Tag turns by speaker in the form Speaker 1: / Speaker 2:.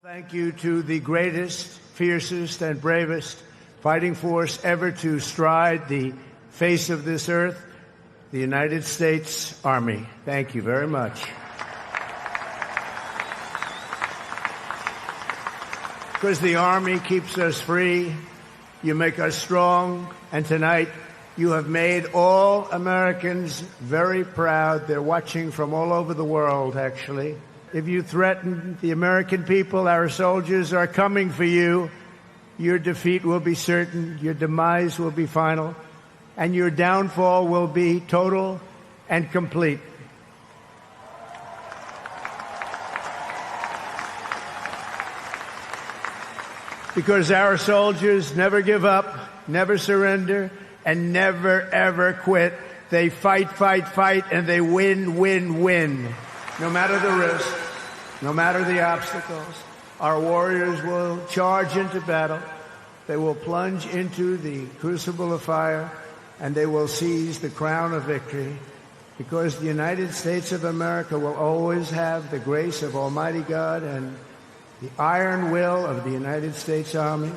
Speaker 1: Thank you to the greatest, fiercest, and bravest fighting force ever to stride the face of this earth, the United States Army. Thank you very much. Because the Army keeps us free, you make us strong, and tonight you have made all Americans very proud. They're watching from all over the world, actually. If you threaten the American people, our soldiers are coming for you. Your defeat will be certain, your demise will be final, and your downfall will be total and complete. Because our soldiers never give up, never surrender, and never, ever quit. They fight, fight, fight, and they win, win, win. No matter the risk, no matter the obstacles, our warriors will charge into battle. They will plunge into the crucible of fire, and they will seize the crown of victory, because the United States of America will always have the grace of Almighty God and the iron will of the United States Army.